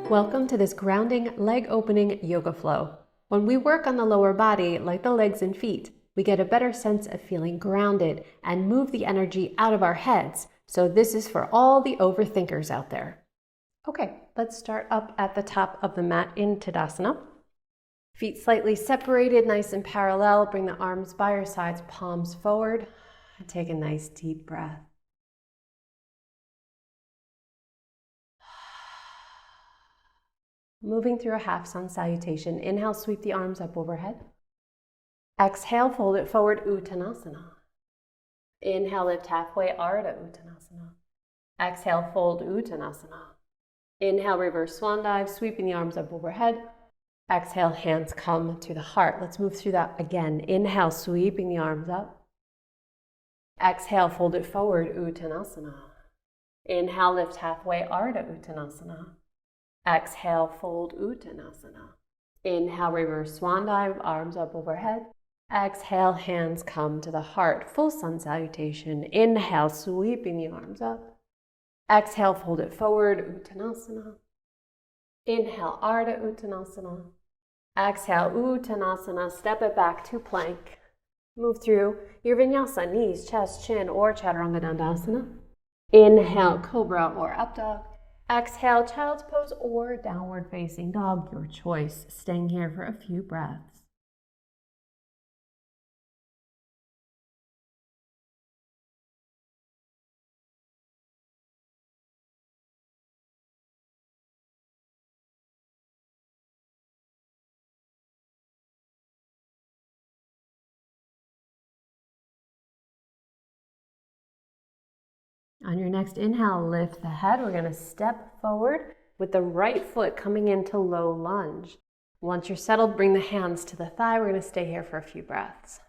Welcome to this grounding, leg opening yoga flow. When we work on the lower body, like the legs and feet, we get a better sense of feeling grounded and move the energy out of our heads. So this is for all the overthinkers out there. Okay, let's start up at the top of the mat in Tadasana. Feet slightly separated, nice and parallel. Bring the arms by your sides, palms forward. And take a nice deep breath. Moving through a half sun salutation. Inhale, sweep the arms up overhead. Exhale, fold it forward, Uttanasana. Inhale, lift halfway, Ardha Uttanasana. Exhale, fold, Uttanasana. Inhale, reverse swan dive, sweeping the arms up overhead. Exhale, hands come to the heart. Let's move through that again. Inhale, sweeping the arms up. Exhale, fold it forward, Uttanasana. Inhale, lift halfway, Ardha Uttanasana. Exhale, fold, Uttanasana. Inhale, reverse swan dive, arms up overhead. Exhale, hands come to the heart. Full sun salutation. Inhale, sweeping the arms up. Exhale, fold it forward, Uttanasana. Inhale, Ardha Uttanasana. Exhale, Uttanasana. Step it back to plank. Move through your vinyasa, knees, chest, chin, or Chaturanga Dandasana. Inhale, cobra or up dog. Exhale, child's pose or downward facing dog, your choice. Staying here for a few breaths. On your next inhale, lift the head. We're going to step forward with the right foot coming into low lunge. Once you're settled, bring the hands to the thigh. We're going to stay here for a few breaths.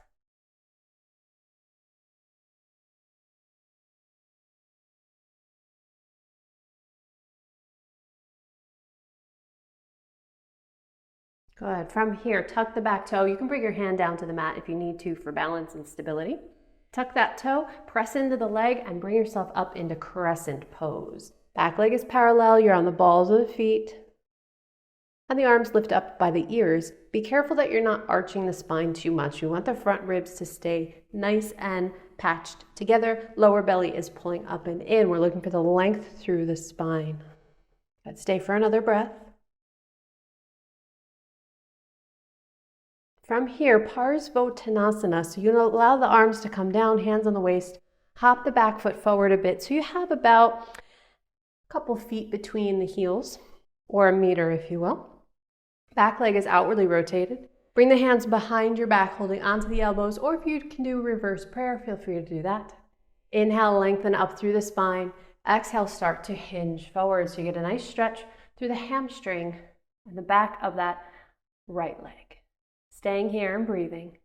Good. From here, tuck the back toe. You can bring your hand down to the mat if you need to for balance and stability. Tuck that toe, press into the leg, and bring yourself up into crescent pose. Back leg is parallel, you're on the balls of the feet, and the arms lift up by the ears. Be careful that you're not arching the spine too much. You want the front ribs to stay nice and patched together. Lower belly is pulling up and in. We're looking for the length through the spine. Let's stay for another breath. From here, Parsvottanasana. So you allow the arms to come down, hands on the waist, hop the back foot forward a bit. So you have about a couple feet between the heels, or a meter if you will. Back leg is outwardly rotated. Bring the hands behind your back, holding onto the elbows, or if you can do reverse prayer, feel free to do that. Inhale, lengthen up through the spine. Exhale, start to hinge forward. So you get a nice stretch through the hamstring and the back of that right leg. Staying here and breathing.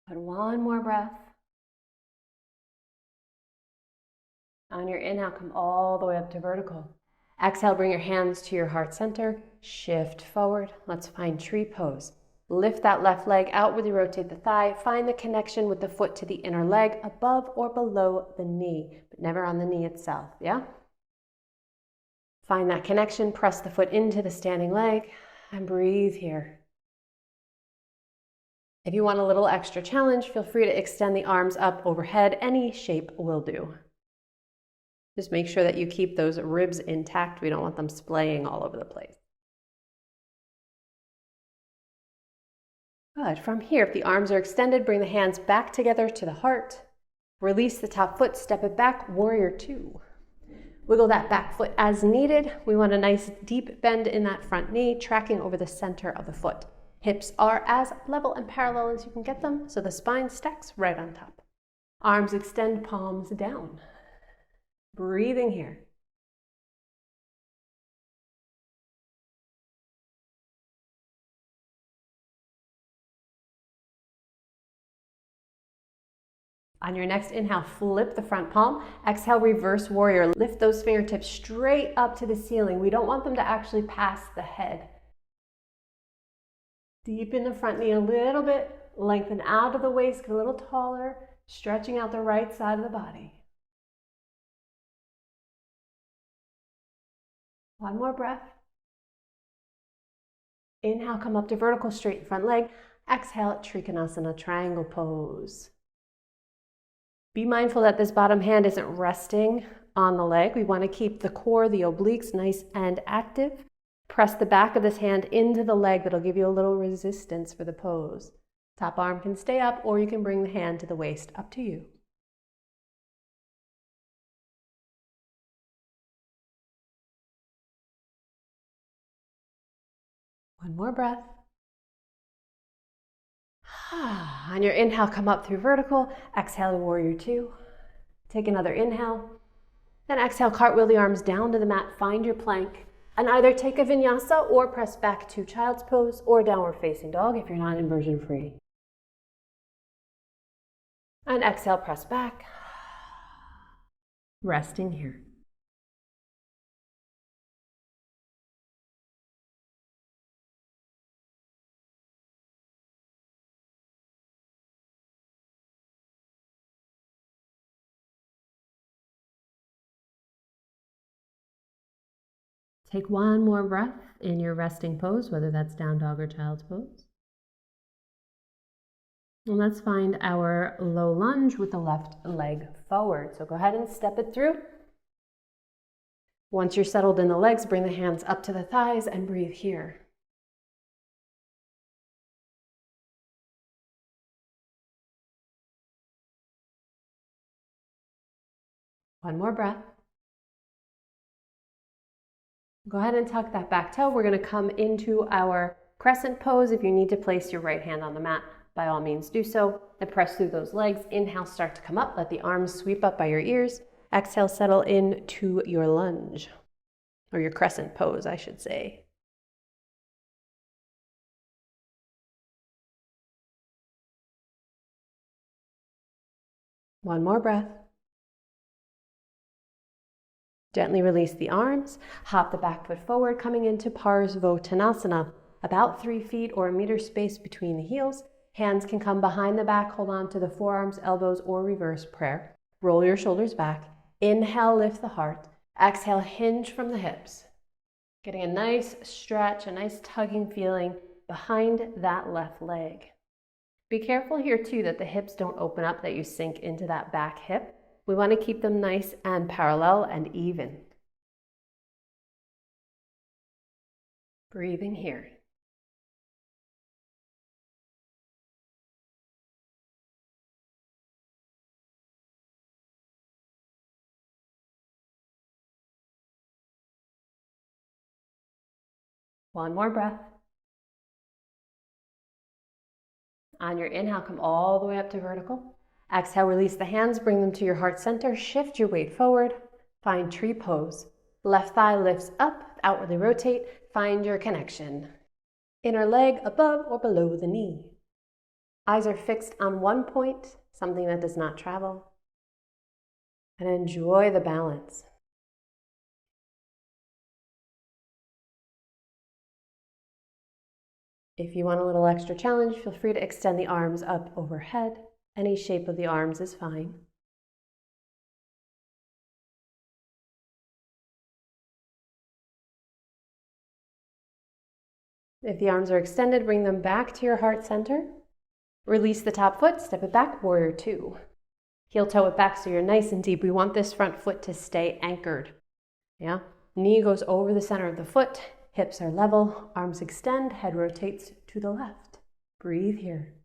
Put one more breath. On your inhale, come all the way up to vertical. Exhale, bring your hands to your heart center. Shift forward. Let's find tree pose. Lift that left leg, outwardly rotate the thigh. Find the connection with the foot to the inner leg, above or below the knee, but never on the knee itself, yeah? Find that connection, press the foot into the standing leg, and breathe here. If you want a little extra challenge, feel free to extend the arms up overhead. Any shape will do. Just make sure that you keep those ribs intact. We don't want them splaying all over the place. Good. From here, if the arms are extended, bring the hands back together to the heart. Release the top foot, step it back, warrior two. Wiggle that back foot as needed. We want a nice deep bend in that front knee, tracking over the center of the foot. Hips are as level and parallel as you can get them, so the spine stacks right on top. Arms extend, palms down. Breathing here. On your next inhale, flip the front palm. Exhale, reverse warrior. Lift those fingertips straight up to the ceiling. We don't want them to actually pass the head. Deepen the front knee a little bit, lengthen out of the waist, get a little taller, stretching out the right side of the body. One more breath. Inhale, come up to vertical, straighten front leg. Exhale, Trikonasana, triangle pose. Be mindful that this bottom hand isn't resting on the leg. We want to keep the core, the obliques, nice and active. Press the back of this hand into the leg. That'll give you a little resistance for the pose. Top arm can stay up, or you can bring the hand to the waist, up to you. One more breath. On your inhale, come up through vertical. Exhale, warrior two. Take another inhale. Then exhale, cartwheel the arms down to the mat. Find your plank. And either take a vinyasa or press back to child's pose or downward facing dog if you're not inversion free. And exhale, press back. Resting here. Take one more breath in your resting pose, whether that's down dog or child's pose. And let's find our low lunge with the left leg forward. So go ahead and step it through. Once you're settled in the legs, bring the hands up to the thighs and breathe here. One more breath. Go ahead and tuck that back toe. We're going to come into our crescent pose. If you need to place your right hand on the mat, by all means do so. And press through those legs. Inhale, start to come up. Let the arms sweep up by your ears. Exhale, settle into your lunge, or your crescent pose, I should say. One more breath. Gently release the arms, hop the back foot forward, coming into Parsvottanasana, about 3 feet or a meter space between the heels. Hands can come behind the back, hold on to the forearms, elbows, or reverse prayer. Roll your shoulders back. Inhale, lift the heart. Exhale, hinge from the hips. Getting a nice stretch, a nice tugging feeling behind that left leg. Be careful here too that the hips don't open up, that you sink into that back hip. We want to keep them nice and parallel and even. Breathing here. One more breath. On your inhale, come all the way up to vertical. Exhale, release the hands, bring them to your heart center. Shift your weight forward. Find tree pose. Left thigh lifts up, outwardly rotate. Find your connection. Inner leg above or below the knee. Eyes are fixed on one point, something that does not travel. And enjoy the balance. If you want a little extra challenge, feel free to extend the arms up overhead. Any shape of the arms is fine. If the arms are extended, bring them back to your heart center. Release the top foot, step it back, warrior two. Heel toe it back so you're nice and deep. We want this front foot to stay anchored. Yeah? Knee goes over the center of the foot, hips are level, arms extend, head rotates to the left. Breathe here.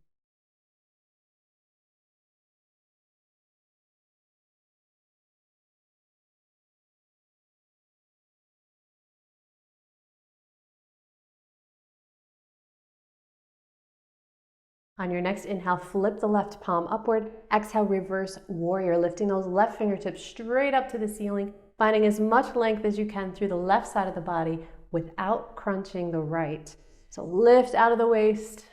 On your next inhale, flip the left palm upward. Exhale, reverse warrior, lifting those left fingertips straight up to the ceiling, finding as much length as you can through the left side of the body without crunching the right. So lift out of the waist,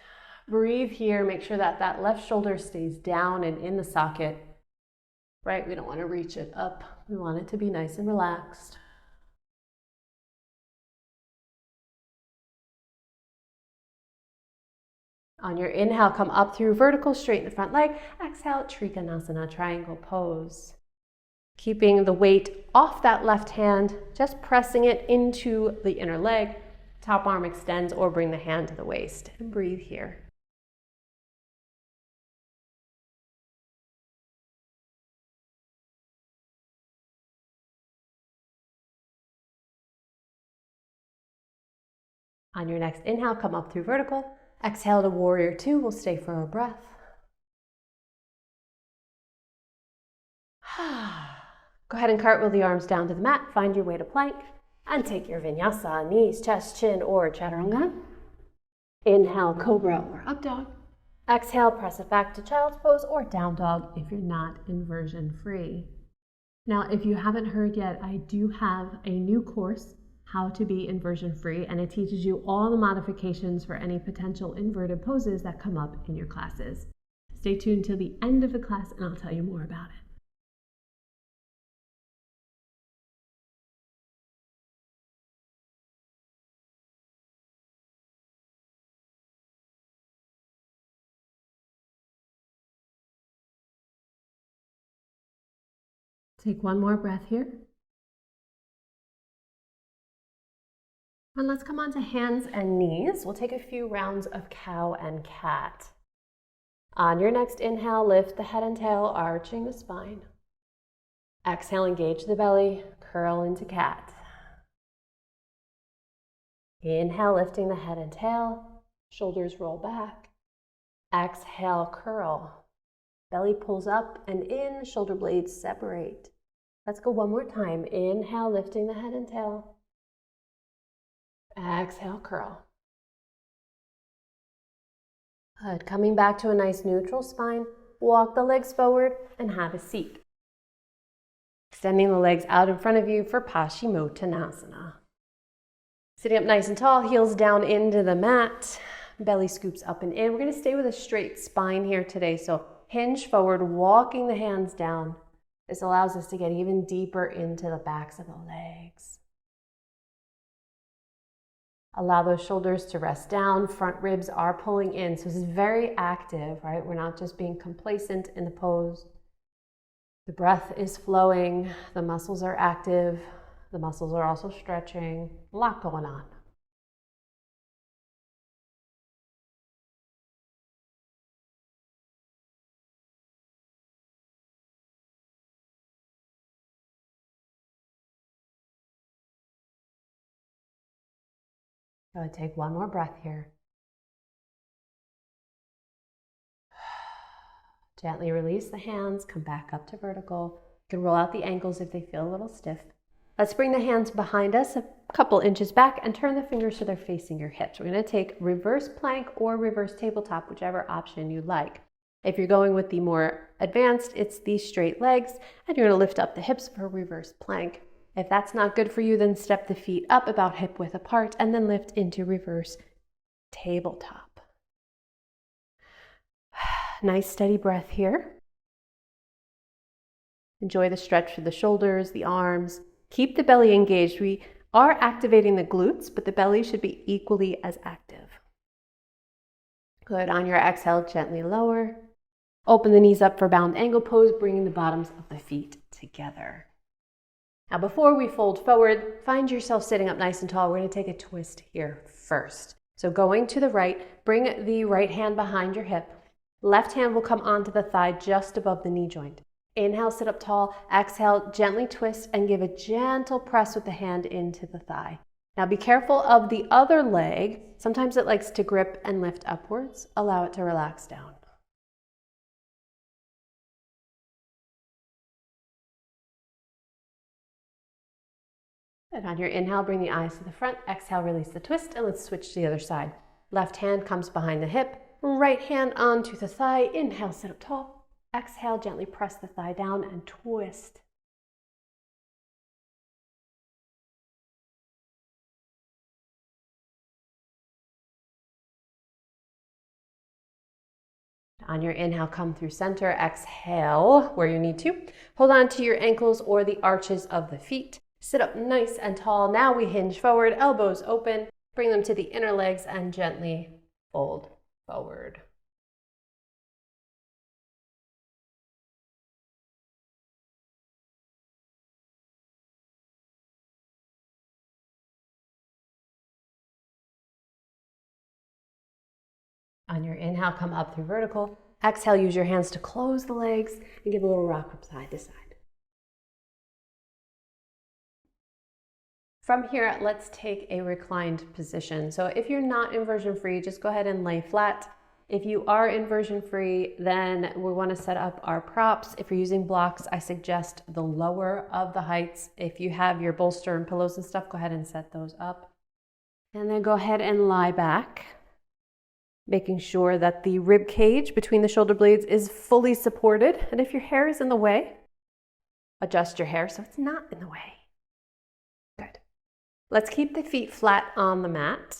breathe here, make sure that that left shoulder stays down and in the socket, right? We don't want to reach it up. We want it to be nice and relaxed. On your inhale, come up through vertical, straighten the front leg. Exhale, Trikonasana, triangle pose. Keeping the weight off that left hand, just pressing it into the inner leg. Top arm extends or bring the hand to the waist. And breathe here. On your next inhale, come up through vertical. Exhale to warrior two. We'll stay for a breath. Go ahead and cartwheel the arms down to the mat. Find your way to plank. And take your vinyasa, knees, chest, chin, or chaturanga. Inhale, cobra or up dog. Exhale, press it back to child's pose or down dog if you're not inversion free. Now, if you haven't heard yet, I do have a new course, How to Be Inversion Free, and it teaches you all the modifications for any potential inverted poses that come up in your classes. Stay tuned till the end of the class and I'll tell you more about it. Take one more breath here. And let's come on to hands and knees. We'll take a few rounds of cow and cat. On your next inhale, lift the head and tail, arching the spine. Exhale, engage the belly, curl into cat. Inhale, lifting the head and tail, shoulders roll back. Exhale, curl. Belly pulls up and in, shoulder blades separate. Let's go one more time. Inhale, lifting the head and tail. Exhale, curl. Good. Coming back to a nice neutral spine. Walk the legs forward and have a seat. Extending the legs out in front of you for Paschimottanasana. Sitting up nice and tall, heels down into the mat. Belly scoops up and in. We're going to stay with a straight spine here today. So hinge forward, walking the hands down. This allows us to get even deeper into the backs of the legs. Allow those shoulders to rest down. Front ribs are pulling in. So this is very active, right? We're not just being complacent in the pose. The breath is flowing. The muscles are active. The muscles are also stretching. A lot going on. Go ahead, take one more breath here. Gently release the hands, come back up to vertical. You can roll out the ankles if they feel a little stiff. Let's bring the hands behind us a couple inches back and turn the fingers so they're facing your hips. We're going to take reverse plank or reverse tabletop, whichever option you like. If you're going with the more advanced, it's these straight legs, and you're going to lift up the hips for reverse plank. If that's not good for you, then step the feet up about hip width apart and then lift into reverse tabletop. Nice steady breath here. Enjoy the stretch through the shoulders, the arms. Keep the belly engaged. We are activating the glutes, but the belly should be equally as active. Good. On your exhale, gently lower. Open the knees up for bound angle pose, bringing the bottoms of the feet together. Now, before we fold forward, find yourself sitting up nice and tall. We're going to take a twist here first. So going to the right, bring the right hand behind your hip. Left hand will come onto the thigh just above the knee joint. Inhale, sit up tall. Exhale, gently twist and give a gentle press with the hand into the thigh. Now be careful of the other leg. Sometimes it likes to grip and lift upwards. Allow it to relax down. And on your inhale, bring the eyes to the front. Exhale, release the twist, and let's switch to the other side. Left hand comes behind the hip. Right hand onto the thigh. Inhale, sit up tall. Exhale, gently press the thigh down and twist. On your inhale, come through center. Exhale where you need to. Hold on to your ankles or the arches of the feet. Sit up nice and tall. Now we hinge forward, elbows open. Bring them to the inner legs and gently fold. forward. On your inhale, come up through vertical. Exhale, use your hands to close the legs and give a little rock from side to side. From here, let's take a reclined position. So if you're not inversion free, just go ahead and lay flat. If you are inversion free, then we want to set up our props. If you're using blocks, I suggest the lower of the heights. If you have your bolster and pillows and stuff, go ahead and set those up. And then go ahead and lie back, making sure that the rib cage between the shoulder blades is fully supported. And if your hair is in the way, adjust your hair so it's not in the way. Good. Let's keep the feet flat on the mat.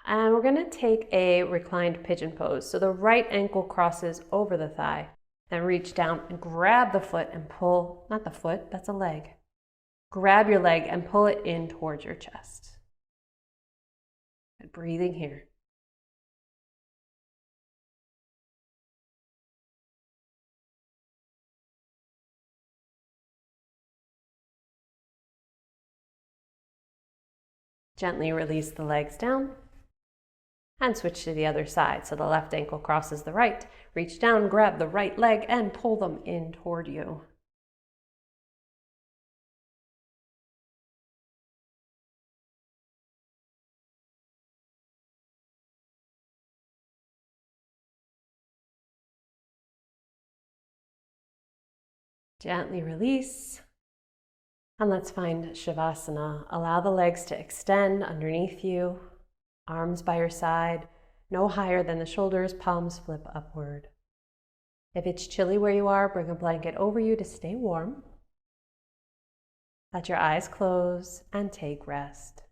And we're going to take a reclined pigeon pose. So the right ankle crosses over the thigh. Then reach down and grab the foot and pull, not the foot, that's a leg. Grab your leg and pull it in towards your chest. Good. Breathing here. Gently release the legs down and switch to the other side. So the left ankle crosses the right. Reach down, grab the right leg and pull them in toward you. Gently release. And let's find Savasana. Allow the legs to extend underneath you, arms by your side, no higher than the shoulders, palms flip upward. If it's chilly where you are, bring a blanket over you to stay warm. Let your eyes close and take rest.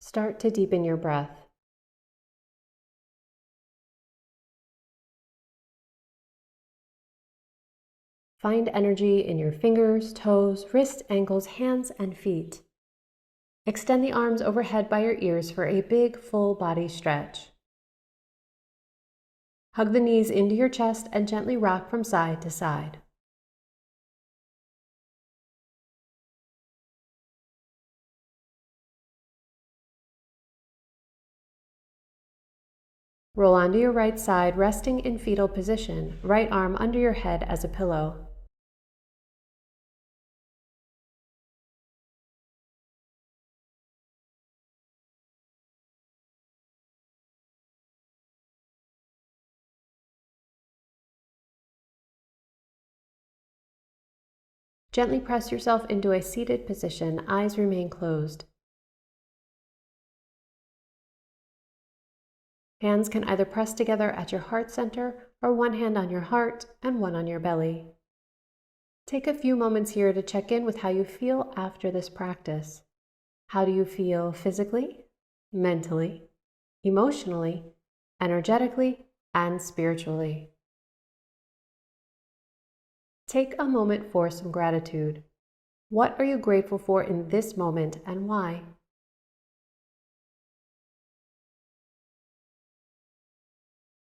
Start to deepen your breath. Find energy in your fingers, toes, wrists, ankles, hands, and feet. Extend the arms overhead by your ears for a big, full body stretch. Hug the knees into your chest and gently rock from side to side. Roll onto your right side, resting in fetal position, right arm under your head as a pillow. Gently press yourself into a seated position, eyes remain closed. Hands can either press together at your heart center or one hand on your heart and one on your belly. Take a few moments here to check in with how you feel after this practice. How do you feel physically, mentally, emotionally, energetically, and spiritually? Take a moment for some gratitude. What are you grateful for in this moment and why?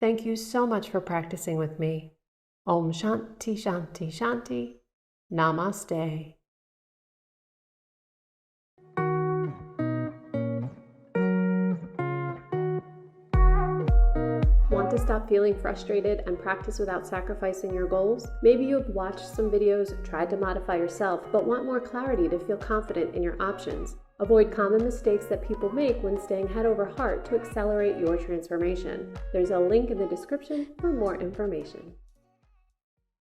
Thank you so much for practicing with me. Om Shanti Shanti Shanti. Namaste. Want to stop feeling frustrated and practice without sacrificing your goals? Maybe you've watched some videos, tried to modify yourself, but want more clarity to feel confident in your options. Avoid common mistakes that people make when staying head over heart to accelerate your transformation. There's a link in the description for more information.